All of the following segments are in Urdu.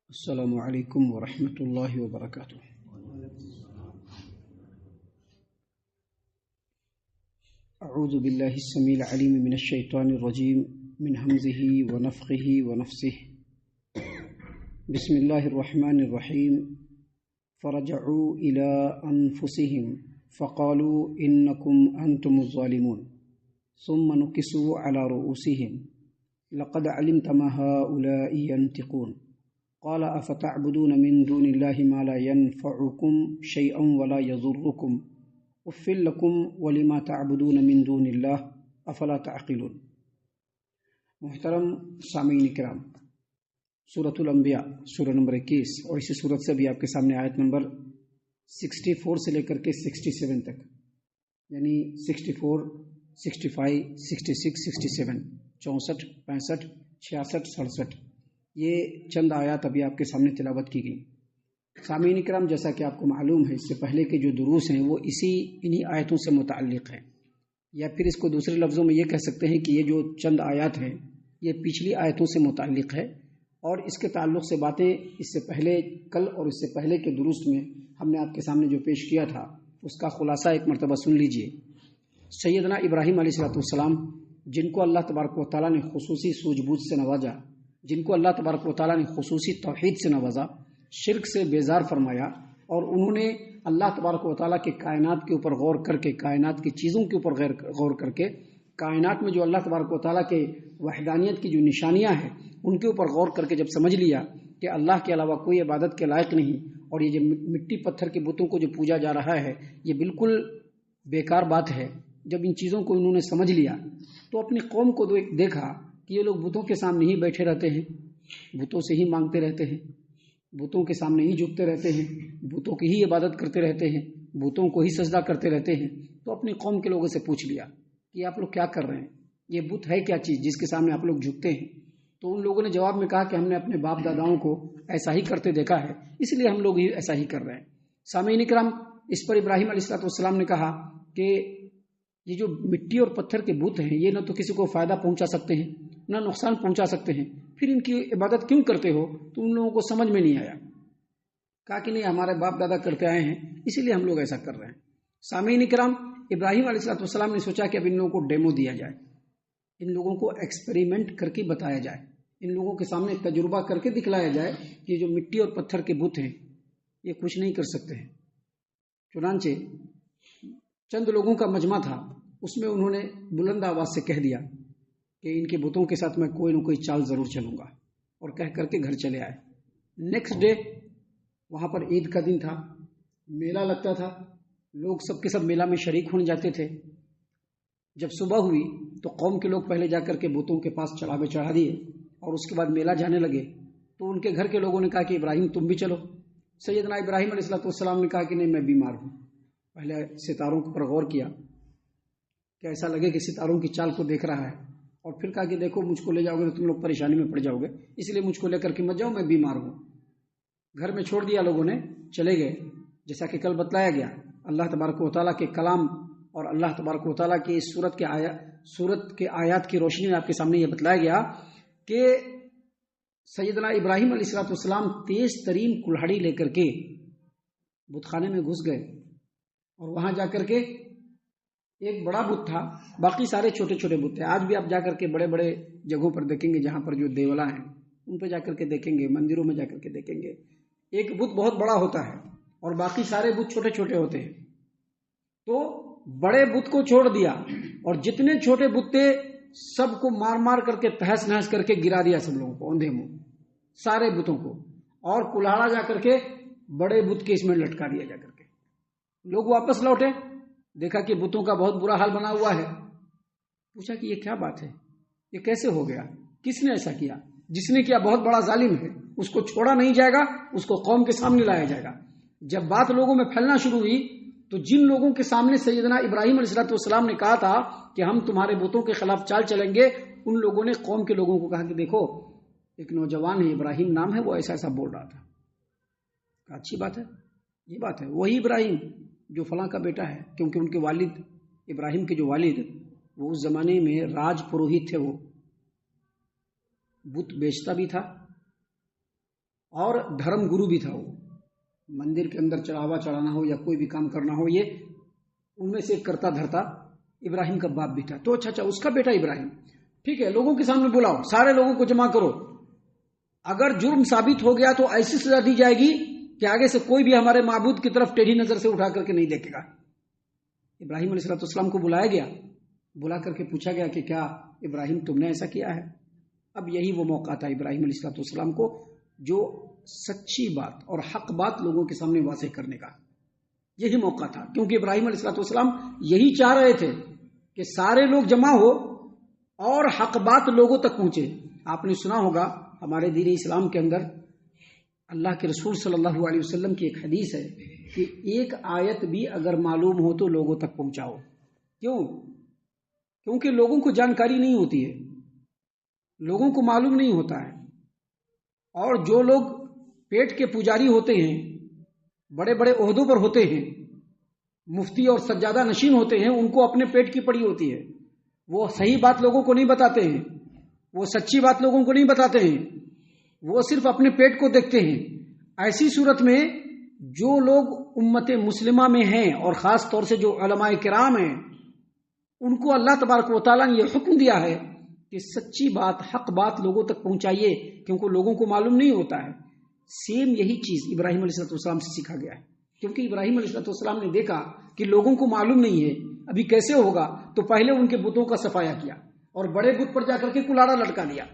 السلام علیکم ورحمۃ اللہ وبرکاتہ۔ اعوذ باللہ السمیع العلیم من الشیطان الرجیم من حمزہ ونفخہ ونفثہ۔ بسم اللہ الرحمن الرحیم۔ فرجعوا الی انفسہم فقالوا انکم انتم الظالمون ثم نکسوا علی رؤوسہم لقد علمت ما هؤلاء ينطقون قال افتعبدون من دون الله ما لا ينفعكم شيئا ولا يضركم اف لكم ولما تعبدون من دون الله افلا تعقلون۔ محترم سامعین کرام، سورۃ الانبیاء سورہ نمبر 21 اور اسی سورت سے بھی آپ کے سامنے آیت نمبر 64 سے لے کر کے 67 تک، یعنی 64 65 66 67 64 65 66 67 یہ چند آیات ابھی آپ کے سامنے تلاوت کی گئی۔ سامعین کرام، جیسا کہ آپ کو معلوم ہے، اس سے پہلے کے جو دروس ہیں وہ انہی آیتوں سے متعلق ہیں، یا پھر اس کو دوسرے لفظوں میں یہ کہہ سکتے ہیں کہ یہ جو چند آیات ہیں یہ پچھلی آیتوں سے متعلق ہے، اور اس کے تعلق سے باتیں اس سے پہلے کل اور اس سے پہلے کے دروس میں ہم نے آپ کے سامنے جو پیش کیا تھا اس کا خلاصہ ایک مرتبہ سن لیجئے۔ سیدنا ابراہیم علیہ السلام، جن کو اللہ تبارک و تعالیٰ نے خصوصی سوجھ بوجھ سے نوازا، جن کو اللہ تبارک و تعالیٰ نے خصوصی توحید سے نوازا، شرک سے بیزار فرمایا، اور انہوں نے اللہ تبارک و تعالیٰ کے کائنات کے اوپر غور کر کے، کائنات کی چیزوں کے اوپر غور کر کے، کائنات میں جو اللہ تبارک و تعالیٰ کے وحدانیت کی جو نشانیاں ہیں ان کے اوپر غور کر کے جب سمجھ لیا کہ اللہ کے علاوہ کوئی عبادت کے لائق نہیں، اور یہ جو مٹی پتھر کے بتوں کو جو پوجا جا رہا ہے یہ بالکل بیکار بات ہے، جب ان چیزوں کو انہوں نے سمجھ لیا تو اپنی قوم کو دیکھا کہ یہ لوگ بتوں کے سامنے ہی بیٹھے رہتے ہیں، بتوں سے ہی مانگتے رہتے ہیں، بتوں کے سامنے ہی جھکتے رہتے ہیں، بتوں کی ہی عبادت کرتے رہتے ہیں، بتوں کو ہی سجدہ کرتے رہتے ہیں۔ تو اپنی قوم کے لوگوں سے پوچھ لیا کہ آپ لوگ کیا کر رہے ہیں، یہ بت ہے کیا چیز جس کے سامنے آپ لوگ جھکتے ہیں؟ تو ان لوگوں نے جواب میں کہا کہ ہم نے اپنے باپ داداؤں کو ایسا ہی کرتے دیکھا ہے، اس لیے ہم لوگ ایسا ہی کر رہے ہیں۔ سامعین کرام، اس پر ابراہیم علیہ السلام نے کہا کہ یہ جو مٹی اور پتھر کے بت ہیں یہ نہ تو کسی کو فائدہ پہنچا سکتے ہیں نہ نقصان پہنچا سکتے ہیں، پھر ان کی عبادت کیوں کرتے ہو؟ تو ان لوگوں کو سمجھ میں نہیں آیا، کہا کہ نہیں، ہمارے باپ دادا کرتے آئے ہیں اسی لیے ہم لوگ ایسا کر رہے ہیں۔ سامعین کرام، ابراہیم علیہ السلام نے سوچا کہ اب ان لوگوں کو ڈیمو دیا جائے، ان لوگوں کو ایکسپیریمنٹ کر کے بتایا جائے، ان لوگوں کے سامنے تجربہ کر کے دکھلایا جائے کہ یہ جو مٹی اور پتھر کے بت ہیں یہ کچھ نہیں کر سکتے ہیں۔ چنانچہ چند لوگوں کا مجمع تھا، اس میں انہوں نے بلند آواز سے کہہ دیا کہ ان کے بتوں کے ساتھ میں کوئی نہ کوئی چال ضرور چلوں گا، اور کہہ کر کے گھر چلے آئے۔ نیکسٹ ڈے وہاں پر عید کا دن تھا، میلہ لگتا تھا، لوگ سب کے سب میلہ میں شریک ہونے جاتے تھے۔ جب صبح ہوئی تو قوم کے لوگ پہلے جا کر کے بتوں کے پاس چڑھاوے چڑھا دیے، اور اس کے بعد میلہ جانے لگے۔ تو ان کے گھر کے لوگوں نے کہا کہ ابراہیم تم بھی چلو۔ سیدنا ابراہیم علیہ السلام نے کہا کہ نہیں، میں بیمار ہوں۔ پہلے ستاروں کے اوپر غور کیا کہ ایسا لگے کہ ستاروں کی چال کو دیکھ رہا ہے، اور پھر کہا کہ دیکھو مجھ کو لے جاؤ گے تو تم لوگ پریشانی میں پڑ جاؤ گے، اس لیے مجھ کو لے کر کے مت جاؤ، میں بیمار ہوں۔ گھر میں چھوڑ دیا لوگوں نے، چلے گئے۔ جیسا کہ کل بتلایا گیا، اللہ تبارک و تعالیٰ کے کلام اور اللہ تبارک و تعالیٰ کی اس سورت کے آیات کی روشنی میں آپ کے سامنے یہ بتلایا گیا کہ سیدنا ابراہیم علیہ السلام تیز ترین کلہاڑی لے کر کے بت خانے میں گھس گئے، اور وہاں جا کر کے ایک بڑا بت تھا، باقی سارے چھوٹے چھوٹے بت تھے۔ آج بھی آپ جا کر کے بڑے بڑے جگہوں پر دیکھیں گے، جہاں پر جو دیولا ہیں ان پہ جا کر کے دیکھیں گے، مندروں میں جا کر کے دیکھیں گے، ایک بت بہت بڑا ہوتا ہے اور باقی سارے بت چھوٹے چھوٹے ہوتے ہیں۔ تو بڑے بت کو چھوڑ دیا، اور جتنے چھوٹے بت تھے سب کو مار مار کر کے تہس نہس کر کے گرا دیا، سب لوگوں کو اندھے منہ، سارے بتوں کو، اور کلاڑا جا کر کے بڑے بت کے اس میں لٹکا دیا جا کر کے۔ لوگ واپس لوٹے، دیکھا کہ بتوں کا بہت برا حال بنا ہوا ہے۔ پوچھا کہ یہ کیا بات ہے، یہ کیسے ہو گیا، کس نے ایسا کیا؟ جس نے کیا بہت بڑا ظالم ہے، اس کو چھوڑا نہیں جائے گا، اس کو قوم کے سامنے لایا جائے گا۔ جب بات لوگوں میں پھیلنا شروع ہوئی تو جن لوگوں کے سامنے سیدنا ابراہیم علیہ السلام نے کہا تھا کہ ہم تمہارے بتوں کے خلاف چال چلیں گے، ان لوگوں نے قوم کے لوگوں کو کہا کہ دیکھو ایک نوجوان ہے، ابراہیم نام ہے، وہ ایسا ایسا بول رہا تھا۔ کہا اچھی بات ہے، یہ بات ہے، وہی ابراہیم جو فلاں کا بیٹا ہے، کیونکہ ان کے والد، ابراہیم کے جو والد، وہ اس زمانے میں راج پروہت تھے، وہ بت بیچتا بھی تھا اور دھرم گرو بھی تھا. وہ مندر کے اندر چڑھاوا چڑھانا ہو یا کوئی بھی کام کرنا ہو یہ ان میں سے ایک کرتا دھرتا ابراہیم کا باپ بھی تھا. تو اچھا اس کا بیٹا ابراہیم، ٹھیک ہے، لوگوں کے سامنے بلاؤ، سارے لوگوں کو جمع کرو، اگر جرم ثابت ہو گیا تو ایسی سزا دی جائے گی کہ آگے سے کوئی بھی ہمارے معبود کی طرف ٹیڑھی نظر سے اٹھا کر کے نہیں دیکھے گا. ابراہیم علیہ السلام کو بلایا گیا، بلا کر کے پوچھا گیا کہ کیا ابراہیم تم نے ایسا کیا ہے؟ اب یہی وہ موقع تھا ابراہیم علیہ السلام کو جو سچی بات اور حق بات لوگوں کے سامنے واضح کرنے کا، یہی موقع تھا. کیونکہ ابراہیم علیہ السلام یہی چاہ رہے تھے کہ سارے لوگ جمع ہو اور حق بات لوگوں تک پہنچے. آپ نے سنا ہوگا ہمارے دین اسلام کے اندر اللہ کے رسول صلی اللہ علیہ وسلم کی ایک حدیث ہے کہ ایک آیت بھی اگر معلوم ہو تو لوگوں تک پہنچاؤ. کیوں؟ کیونکہ لوگوں کو جانکاری نہیں ہوتی ہے، لوگوں کو معلوم نہیں ہوتا ہے. اور جو لوگ پیٹ کے پجاری ہوتے ہیں، بڑے بڑے عہدوں پر ہوتے ہیں، مفتی اور سجادہ نشین ہوتے ہیں، ان کو اپنے پیٹ کی پڑی ہوتی ہے. وہ صحیح بات لوگوں کو نہیں بتاتے ہیں، وہ سچی بات لوگوں کو نہیں بتاتے ہیں، وہ صرف اپنے پیٹ کو دیکھتے ہیں. ایسی صورت میں جو لوگ امت مسلمہ میں ہیں اور خاص طور سے جو علماء کرام ہیں، ان کو اللہ تبارک و تعالیٰ نے یہ حکم دیا ہے کہ سچی بات حق بات لوگوں تک پہنچائیے، کیونکہ لوگوں کو معلوم نہیں ہوتا ہے. سیم یہی چیز ابراہیم علیہ السلام سے سیکھا گیا ہے. کیونکہ ابراہیم علیہ السلام نے دیکھا کہ لوگوں کو معلوم نہیں ہے ابھی کیسے ہوگا، تو پہلے ان کے بتوں کا صفایا کیا اور بڑے بت پر جا کر کے کلاڑا لٹکا دیا.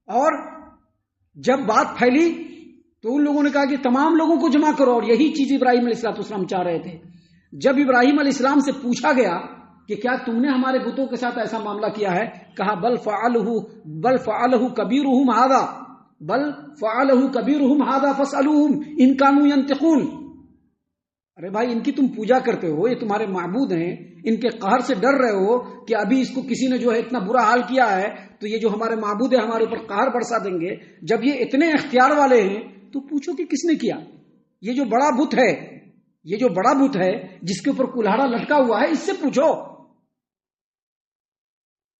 اور جب بات پھیلی تو ان لوگوں نے کہا کہ تمام لوگوں کو جمع کرو، اور یہی چیز ابراہیم علیہ السلام چاہ رہے تھے. جب ابراہیم علیہ السلام سے پوچھا گیا کہ کیا تم نے ہمارے بتوں کے ساتھ ایسا معاملہ کیا ہے، کہا بل فعلہ کبیرہم ھذا بل فعلہ کبیرہم ھذا فاسألوہم ان کانوا ینطقون. ارے بھائی، ان کی تم پوجا کرتے ہو، یہ تمہارے معبود ہیں، ان کے قہر سے ڈر رہے ہو کہ ابھی اس کو کسی نے جو ہے اتنا برا حال کیا ہے تو یہ جو ہمارے معبود ہیں ہمارے اوپر قہر برسا دیں گے. جب یہ اتنے اختیار والے ہیں تو پوچھو کہ کس نے کیا. یہ جو بڑا بت ہے، یہ جو بڑا بت ہے جس کے اوپر کلہاڑا لٹکا ہوا ہے، اس سے پوچھو.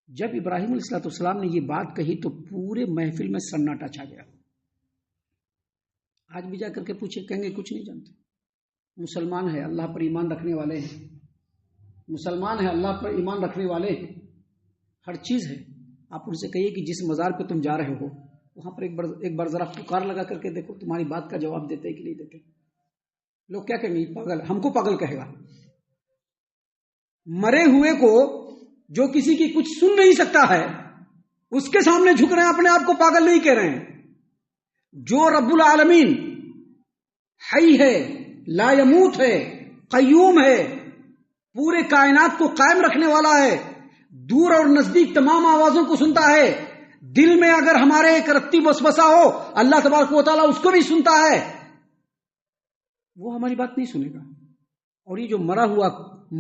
جب ابراہیم علیہ السلام نے یہ بات کہی تو پورے محفل میں سناٹا چھا گیا. آج بھی جا کر کے پوچھے، کہیں گے کچھ نہیں جانتے. مسلمان ہے، اللہ پر ایمان رکھنے والے ہیں، مسلمان ہے، اللہ پر ایمان رکھنے والے ہیں، ہر چیز ہے. آپ ان سے کہیے کہ جس مزار پہ تم جا رہے ہو وہاں پر ایک بار ذرا پکار لگا کر کے دیکھو تمہاری بات کا جواب دیتے ہیں کہ نہیں دیتے. لوگ کیا کہیں گے؟ پاگل، ہم کو پاگل کہے گا. مرے ہوئے کو جو کسی کی کچھ سن نہیں سکتا ہے اس کے سامنے جھک رہے ہیں، اپنے آپ کو پاگل نہیں کہہ رہے ہیں. جو رب العالمین حی ہے، لا یموت ہے، قیوم ہے، پورے کائنات کو قائم رکھنے والا ہے، دور اور نزدیک تمام آوازوں کو سنتا ہے. دل میں اگر ہمارے ایک رتی وسوسہ ہو اللہ تبارک و تعالیٰ اس کو بھی سنتا ہے. وہ ہماری بات نہیں سنے گا. اور یہ جو مرا ہوا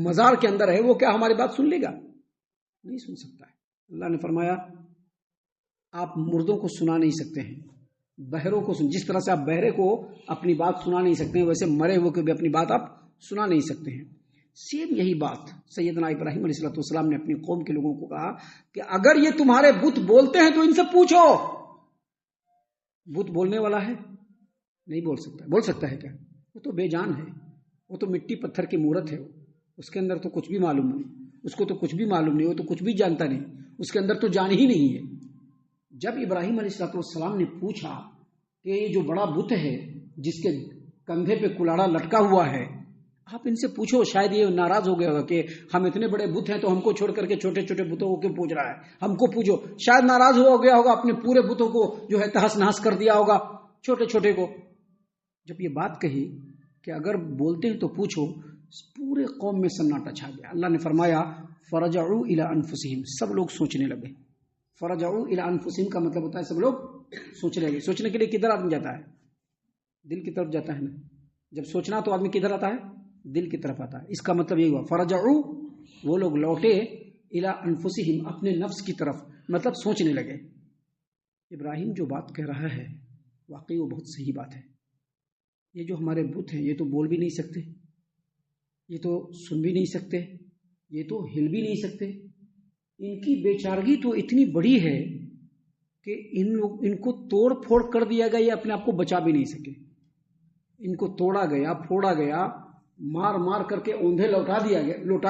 مزار کے اندر ہے وہ کیا ہماری بات سن لے گا؟ نہیں سن سکتا ہے. اللہ نے فرمایا آپ مردوں کو سنا نہیں سکتے ہیں، بہروں کو جس طرح سے آپ بہرے کو اپنی بات سنا نہیں سکتے ہیں ویسے مرے ہوئے کو بھی اپنی بات آپ سنا نہیں سکتے ہیں. سیم یہی بات سیدنا ابراہیم علیہ السلام نے اپنی قوم کے لوگوں کو کہا کہ اگر یہ تمہارے بت بولتے ہیں تو ان سے پوچھو. بت بولنے والا ہے؟ نہیں بول سکتا. بول سکتا ہے کیا؟ وہ تو بے جان ہے، وہ تو مٹی پتھر کی مورت ہے، اس کے اندر تو کچھ بھی معلوم نہیں، اس کو تو کچھ بھی معلوم نہیں، وہ تو کچھ بھی جانتا نہیں، اس کے اندر تو جان ہی نہیں ہے. جب ابراہیم علیہ السلام نے پوچھا کہ یہ جو بڑا بت ہے جس کے کندھے پہ کلاڑا لٹکا ہوا ہے، آپ ان سے پوچھو. شاید یہ ناراض ہو گیا ہوگا کہ ہم اتنے بڑے بت ہیں تو ہم کو چھوڑ کر کے چھوٹے چھوٹے بتوں کو کیوں پوچھ رہا ہے، ہم کو پوچھو. شاید ناراض ہو گیا ہوگا، اپنے پورے بتوں کو جو ہے تہس نہس کر دیا ہوگا چھوٹے چھوٹے کو. جب یہ بات کہی کہ اگر بولتے ہیں تو پوچھو، پورے قوم میں سناٹا چھا گیا. اللہ نے فرمایا فرجعوا الی انفسہم، سب لوگ سوچنے لگے. فرجعوا الی انفسہم کا مطلب ہوتا ہے سب لوگ سوچنے لگے. سوچنے کے لیے کدھر آدمی جاتا ہے؟ دل کی طرف جاتا ہے نا. جب سوچنا تو آدمی کدھر آتا ہے؟ دل کی طرف آتا ہے. اس کا مطلب یہی ہوا فرجعوا، وہ لوگ لوٹے الی انفسہم، اپنے نفس کی طرف، مطلب سوچنے لگے. ابراہیم جو بات کہہ رہا ہے واقعی وہ بہت صحیح بات ہے. یہ جو ہمارے بت ہیں یہ تو بول بھی نہیں سکتے، یہ تو سن بھی نہیں سکتے، یہ تو ہل بھی نہیں سکتے. ان کی بیچارگی تو اتنی بڑی ہے کہ ان کو توڑ پھوڑ کر دیا گیا، یہ اپنے آپ کو بچا بھی نہیں سکے. ان کو توڑا گیا، پھوڑا گیا، مار مار کر کے اوندھے لوٹا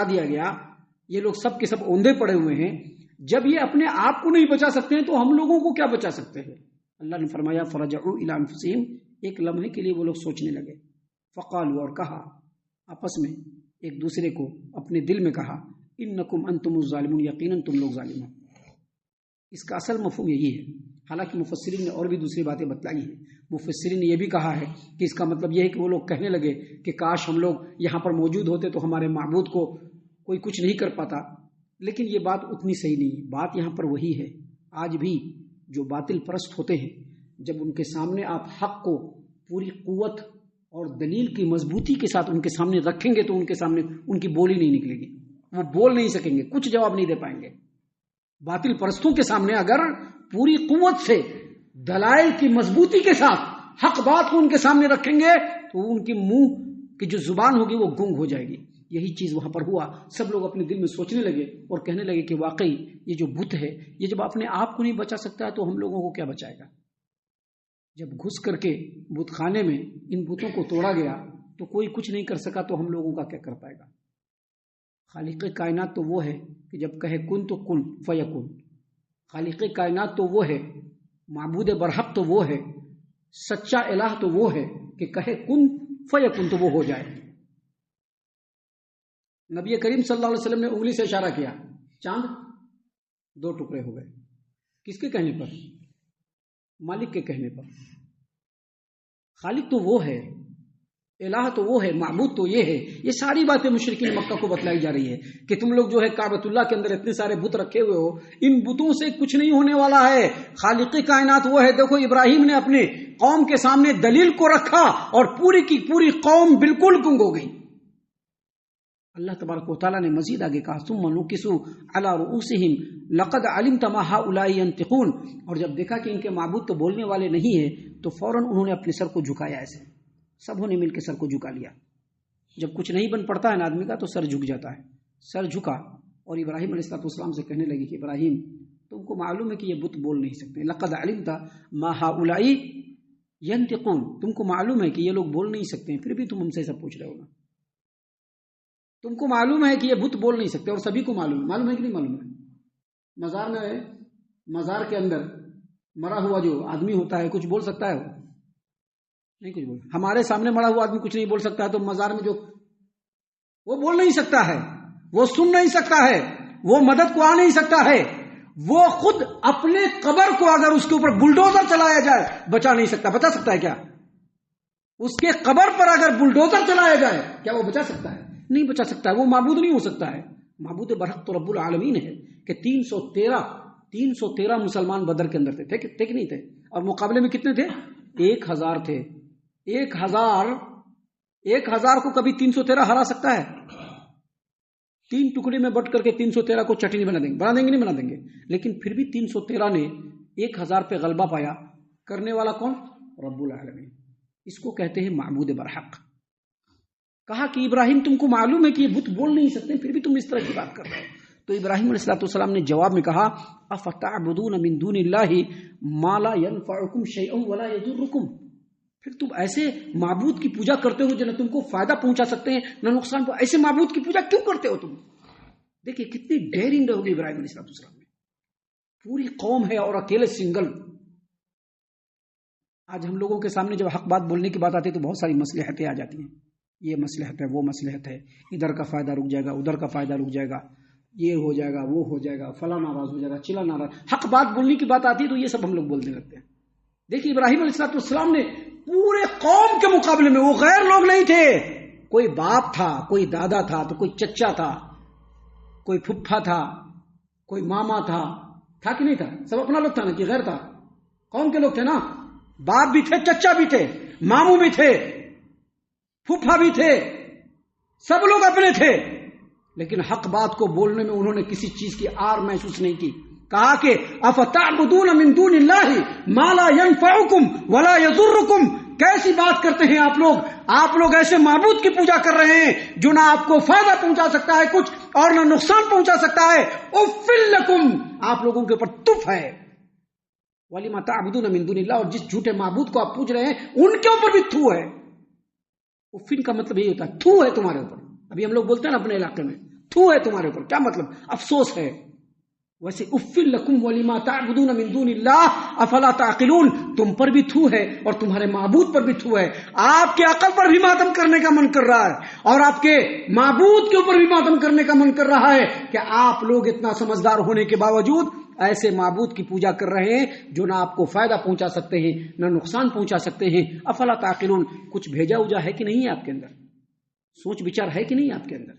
دیا گیا. یہ لوگ سب کے سب اوندھے پڑے ہوئے ہیں. جب یہ اپنے آپ کو نہیں بچا سکتے ہیں تو ہم لوگوں کو کیا بچا سکتے ہیں؟ اللہ نے فرمایا فرجعوا الی انفسہم، ایک لمحے کے لیے وہ لوگ سوچنے لگے. فقالوا، اور کہا آپس میں ایک دوسرے کو اپنے دل میں کہا، انکم انتم الظالمون، یقیناً تم لوگ ظالم ہو. اس کا اصل مفہوم یہی ہے. حالانکہ مفسرین نے اور بھی دوسری باتیں بتلائی ہیں. مفسرین نے یہ بھی کہا ہے کہ اس کا مطلب یہ ہے کہ وہ لوگ کہنے لگے کہ کاش ہم لوگ یہاں پر موجود ہوتے تو ہمارے معبود کو کوئی کچھ نہیں کر پاتا. لیکن یہ بات اتنی صحیح نہیں ہے. بات یہاں پر وہی ہے. آج بھی جو باطل پرست ہوتے ہیں، جب ان کے سامنے آپ حق کو پوری قوت اور دلیل کی مضبوطی کے ساتھ ان کے سامنے رکھیں گے تو ان کے سامنے ان کی بولی نہیں نکلے گی. وہ بول نہیں سکیں گے، کچھ جواب نہیں دے پائیں گے. باطل پرستوں کے سامنے اگر پوری قوت سے دلائل کی مضبوطی کے ساتھ حق بات کو ان کے سامنے رکھیں گے تو ان کی منہ کی جو زبان ہوگی وہ گونگ ہو جائے گی. یہی چیز وہاں پر ہوا. سب لوگ اپنے دل میں سوچنے لگے اور کہنے لگے کہ واقعی یہ جو بت ہے، یہ جب اپنے آپ کو نہیں بچا سکتا ہے تو ہم لوگوں کو کیا بچائے گا. جب گھس کر کے بت خانے میں ان بتوں کو توڑا گیا تو کوئی کچھ نہیں کر سکا تو ہم لوگوں کا کیا کر پائے گا. خالق کائنات تو وہ ہے کہ جب کہے کن تو کن فیکن. خالق کائنات تو وہ ہے، معبود برحق تو وہ ہے، سچا الہ تو وہ ہے کہ کہے کن فیکن تو وہ ہو جائے. نبی کریم صلی اللہ علیہ وسلم نے انگلی سے اشارہ کیا، چاند 2 ٹکڑے ہو گئے. کس کے کہنے پر؟ مالک کے کہنے پر. خالق تو وہ ہے، الہ تو وہ ہے، معبود تو یہ ہے. یہ ساری باتیں مشرکین مکہ کو بتلائی جا رہی ہے کہ تم لوگ جو ہے کعبۃ اللہ کے اندر اتنے سارے بت رکھے ہوئے ہو، ان بتوں سے کچھ نہیں ہونے والا ہے. خالق کائنات وہ ہے. دیکھو ابراہیم نے اپنے قوم کے سامنے دلیل کو رکھا اور پوری کی پوری قوم بالکل گنگ ہو گئی. اللہ تبارک و تعالیٰ نے مزید آگے کہا ثم نکسوا علی رؤوسہم لقد علمت ما هؤلاء ينطقون. اور جب دیکھا کہ ان کے معبود تو بولنے والے نہیں ہیں تو فوراً انہوں نے اپنے سر کو جھکایا. ایسے سب نے مل کے سر کو جھکا لیا. جب کچھ نہیں بن پڑتا ہے نا آدمی کا تو سر جھک جاتا ہے. سر جھکا اور ابراہیم علیہ السلام سے کہنے لگی کہ ابراہیم تم کو معلوم ہے کہ یہ بت بول نہیں سکتے. لقد علمت ما هؤلاء ينطقون، تم کو معلوم ہے کہ یہ لوگ بول نہیں سکتے ہیں، پھر بھی تم ہم سے سب پوچھ رہے ہو نا. تم کو معلوم ہے کہ یہ بت بول نہیں سکتے اور سبھی کو معلوم ہے کہ نہیں معلوم ہے. مزار میں، مزار کے اندر مرا ہوا جو آدمی ہوتا ہے کچھ بول سکتا ہے؟ وہ نہیں کچھ بول. ہمارے سامنے مرا ہوا آدمی کچھ نہیں بول سکتا ہے تو مزار میں جو وہ بول نہیں سکتا ہے، وہ سن نہیں سکتا ہے، وہ مدد کو آ نہیں سکتا ہے. وہ خود اپنے قبر کو اگر اس کے اوپر بلڈوزر چلایا جائے بچا نہیں سکتا. بچا سکتا ہے کیا؟ اس کے قبر پر اگر بلڈوزر چلایا جائے کیا وہ بچا سکتا ہے؟ نہیں بچا سکتا ہے. وہ معبود نہیں ہو سکتا ہے. معبود برحق تو رب العالمین ہے کہ 313 مسلمان بدر کے اندر تھے کہ نہیں تھے؟ اور مقابلے میں کتنے تھے؟ 1000 تھے. 1000 کو کبھی 313 ہرا سکتا ہے؟ 3 ٹکڑے میں بٹ کر کے 313 کو چٹنی بنا دیں گے نہیں بنا دیں گے. لیکن پھر بھی 313 نے 1000 پہ غلبہ پایا. کرنے والا کون؟ رب العالمین. اس کو کہتے ہیں معبود برحق. کہا کہ ابراہیم تم کو معلوم ہے کہ یہ بت بول نہیں سکتے پھر بھی تم اس طرح کی بات کر رہے ہو. تو ابراہیم علیہ السلام نے جواب میں کہا افتعبدون من دون اللہ ما لا ينفعکم شیئا ولا یضرکم. پھر تم ایسے معبود کی پوجا کرتے ہو جو نہ تم کو فائدہ پہنچا سکتے ہیں نہ نقصان. ایسے معبود کی پوجا کیوں کرتے ہو تم؟ دیکھیے کتنی ڈیرنگ ہوگی ابراہیم علیہ السلام میں. پوری قوم ہے اور اکیلے سنگل. آج ہم لوگوں کے سامنے جب حق بات بولنے کی بات آتی ہے تو بہت ساری مصلحتیں آ جاتی ہیں. یہ مصلحت ہے، وہ مصلحت ہے، ادھر کا فائدہ رک جائے گا، ادھر کا فائدہ رک جائے گا، یہ ہو جائے گا، وہ ہو جائے گا، فلاں ناراض ہو جائے گا، چلا ناراض. حق بات بولنے کی بات آتی ہے تو یہ سب ہم لوگ بولنے لگتے ہیں. دیکھیے ابراہیم علیہ السلام نے پورے قوم کے مقابلے میں، وہ غیر لوگ نہیں تھے. کوئی باپ تھا، کوئی دادا تھا، تو کوئی چچا تھا، کوئی پھپھا تھا، کوئی ماما تھا کہ نہیں تھا؟ سب اپنا لوگ تھا نا کہ غیر تھا؟ قوم کے لوگ تھے نا. باپ بھی تھے، چچا بھی تھے، ماموں بھی تھے، پھپھا بھی تھے، سب لوگ اپنے تھے. لیکن حق بات کو بولنے میں انہوں نے کسی چیز کی آر محسوس نہیں کی. کہا کہ افتعبدون من دون اللہ ما لا ينفعکم ولا یضرکم. کیسی بات کرتے ہیں آپ لوگ؟ آپ لوگ ایسے معبود کی پوجا کر رہے ہیں جو نہ آپ کو فائدہ پہنچا سکتا ہے کچھ اور نہ نقصان پہنچا سکتا ہے. اف لکم، آپ لوگوں کے اوپر تف ہے. وَلِمَا تَعْبُدُونَ مِن دُونِ اللَّهِ، اور جس جھوٹے معبود کو آپ پوج رہے ہیں ان کے اوپر بھی تھو ہے. افن کا مطلب یہی ہوتا ہے تھو ہے تمہارے اوپر. ابھی ہم لوگ بولتے ہیں نا اپنے علاقے میں تھو ہے تمہارے اوپر، کیا مطلب؟ افسوس ہے. ویسے افن لکم وَلِمَا تَعْبُدُونَ مِن دُونِ اللَّهِ أَفَلَا تَعْقِلُونَ، تم پر بھی تھو ہے اور تمہارے معبود پر بھی تھو ہے. آپ کے عقل پر بھی ماتم کرنے کا من کر رہا ہے اور آپ کے معبود کے اوپر بھی ماتم کرنے کا من کر رہا ہے کہ آپ لوگ اتنا سمجھدار ہونے کے باوجود ایسے معبود کی پوجا کر رہے ہیں جو نہ آپ کو فائدہ پہنچا سکتے ہیں نہ نقصان پہنچا سکتے ہیں. افلا تعقلون، کچھ بھیجا اوجا ہے کہ نہیں ہے آپ کے اندر؟ سوچ بچار ہے کہ نہیں آپ کے اندر؟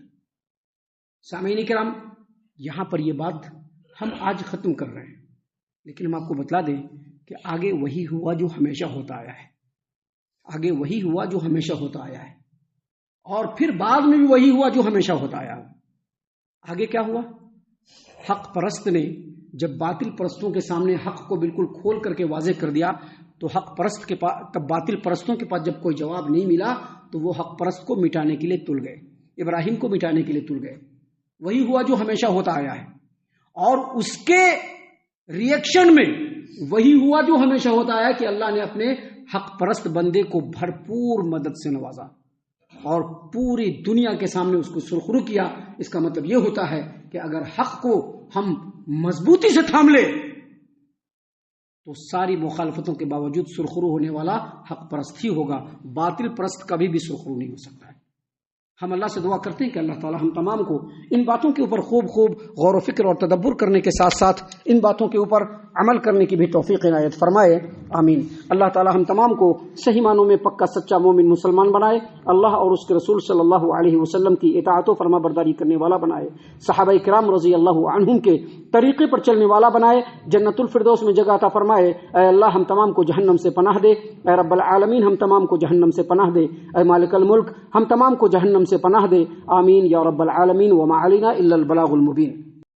سامعین کرام، یہاں پر یہ بات ہم آج ختم کر رہے ہیں، لیکن ہم آپ کو بتلا دیں کہ آگے وہی ہوا جو ہمیشہ ہوتا آیا ہے. آگے وہی ہوا جو ہمیشہ ہوتا آیا ہے، اور پھر بعد میں بھی وہی ہوا جو ہمیشہ ہوتا آیا. آگے کیا ہوا؟ حق پرست نے جب باطل پرستوں کے سامنے حق کو بالکل کھول کر کے واضح کر دیا تو حق پرست کے پاس، تب باطل پرستوں کے پاس جب کوئی جواب نہیں ملا تو وہ حق پرست کو مٹانے کے لیے تل گئے، ابراہیم کو مٹانے کے لیے تل گئے. وہی ہوا جو ہمیشہ ہوتا آیا ہے، اور اس کے ریئیکشن میں وہی ہوا جو ہمیشہ ہوتا آیا کہ اللہ نے اپنے حق پرست بندے کو بھرپور مدد سے نوازا اور پوری دنیا کے سامنے اس کو سرخرو کیا. اس کا مطلب یہ ہوتا ہے کہ اگر حق کو ہم مضبوطی سے تھام لے تو ساری مخالفتوں کے باوجود سرخرو ہونے والا حق پرست ہی ہوگا، باطل پرست کبھی بھی سرخرو نہیں ہو سکتا ہے. ہم اللہ سے دعا کرتے ہیں کہ اللہ تعالی ہم تمام کو ان باتوں کے اوپر خوب غور و فکر اور تدبر کرنے کے ساتھ ساتھ ان باتوں کے اوپر عمل کرنے کی بھی توفیق عنایت فرمائے، آمین. اللہ تعالی ہم تمام کو صحیح معنوں میں پکا سچا مومن مسلمان بنائے، اللہ اور اس کے رسول صلی اللہ علیہ وسلم کی اطاعت و فرما برداری کرنے والا بنائے، صحابہ کرام رضی اللہ عنہم کے طریقے پر چلنے والا بنائے، جنت الفردوس میں جگہ عطا فرمائے. اے اللہ ہم تمام کو جہنم سے پناہ دے، اے رب العالمین ہم تمام کو جہنم سے پناہ دے، اے مالک الملک ہم تمام کو جہنم سے پناہ دے، آمین یا رب العالمین. وما علینا الا البلاغ المبین.